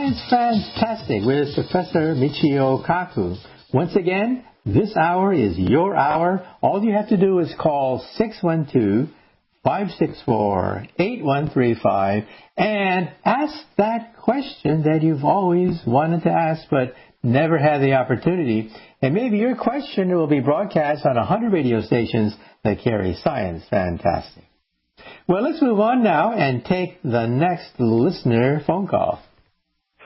Science Fantastic with Professor Michio Kaku. Once again, this hour is your hour. All you have to do is call 612-564-8135 and ask that question that you've always wanted to ask but never had the opportunity. And maybe your question will be broadcast on 100 radio stations that carry Science Fantastic. Well, let's move on now and take the next listener phone call.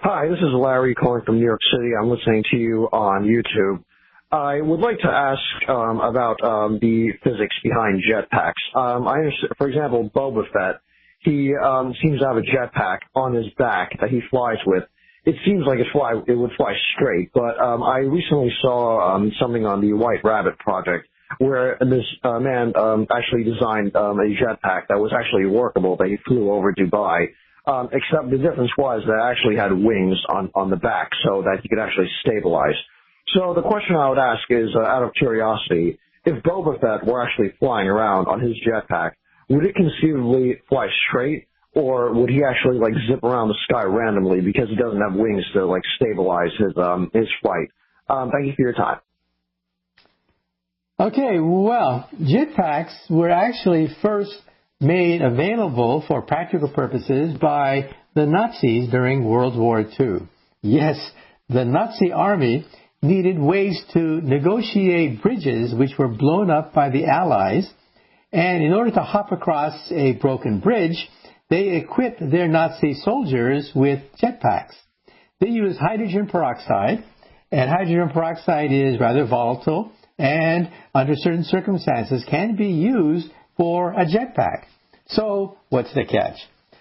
Hi, this is Larry calling from New York City. I'm listening to you on YouTube. I would like to ask about the physics behind jetpacks. I understand, for example, Boba Fett, he seems to have a jetpack on his back that he flies with. It seems like it would fly straight, but I recently saw something on the White Rabbit project where this man actually designed a jetpack that was actually workable, that he flew over Dubai, except the difference was that it actually had wings on the back so that he could actually stabilize. So the question I would ask is, out of curiosity, if Boba Fett were actually flying around on his jetpack, would it conceivably fly straight, or would he actually zip around the sky randomly because he doesn't have wings to stabilize his flight? Thank you for your time. Okay, well, jetpacks were actually first made available for practical purposes by the Nazis during World War II. Yes, the Nazi army needed ways to negotiate bridges which were blown up by the Allies, and in order to hop across a broken bridge, they equipped their Nazi soldiers with jetpacks. They used hydrogen peroxide, and hydrogen peroxide is rather volatile, and under certain circumstances can be used for a jetpack. So what's the catch?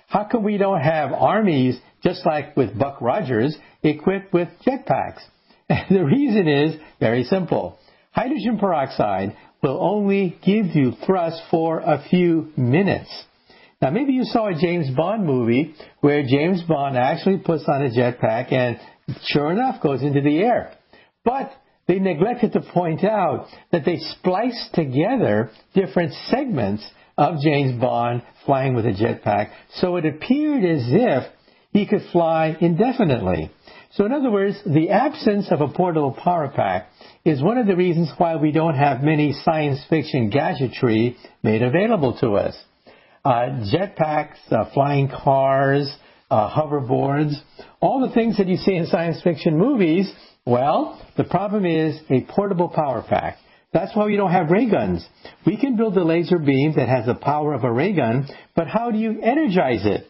How come we don't have armies, just like with Buck Rogers, equipped with jetpacks? And the reason is very simple. Hydrogen peroxide will only give you thrust for a few minutes. Now, maybe you saw a James Bond movie where James Bond actually puts on a jetpack and, sure enough, goes into the air. But they neglected to point out that they spliced together different segments of James Bond flying with a jetpack, so it appeared as if he could fly indefinitely. So in other words, the absence of a portable power pack is one of the reasons why we don't have many science fiction gadgetry made available to us. Jetpacks, flying cars, hoverboards, all the things that you see in science fiction movies, well, the problem is a portable power pack. That's why we don't have ray guns. We can build a laser beam that has the power of a ray gun, but how do you energize it?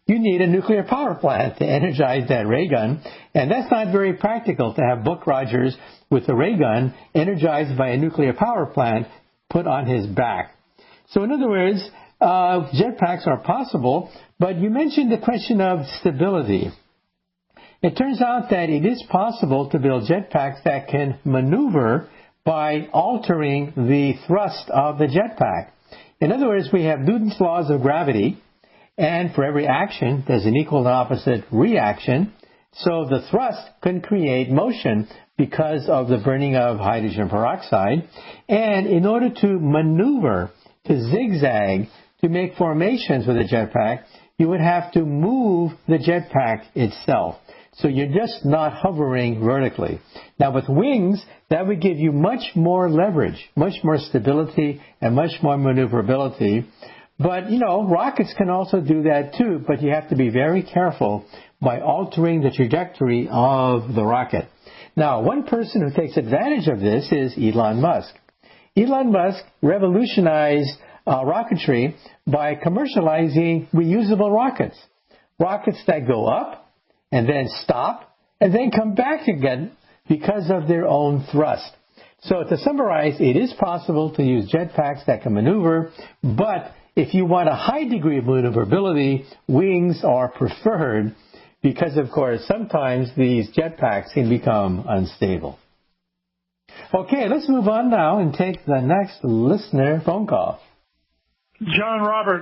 You need a nuclear power plant to energize that ray gun, and that's not very practical to have Buck Rogers with a ray gun energized by a nuclear power plant put on his back. So in other words, jetpacks are possible, but you mentioned the question of stability. It turns out that it is possible to build jetpacks that can maneuver by altering the thrust of the jetpack. In other words, we have Newton's laws of gravity, and for every action, there's an equal and opposite reaction. So the thrust can create motion because of the burning of hydrogen peroxide. And in order to maneuver, to zigzag, to make formations with a jetpack, you would have to move the jetpack itself. So you're just not hovering vertically. Now with wings, that would give you much more leverage, much more stability, and much more maneuverability. But, rockets can also do that too, but you have to be very careful by altering the trajectory of the rocket. Now, one person who takes advantage of this is Elon Musk. Elon Musk revolutionized rocketry by commercializing reusable rockets. Rockets that go up, and then stop, and then come back again because of their own thrust. So to summarize, it is possible to use jetpacks that can maneuver, but if you want a high degree of maneuverability, wings are preferred because, of course, sometimes these jetpacks can become unstable. Okay, let's move on now and take the next listener phone call. John Robert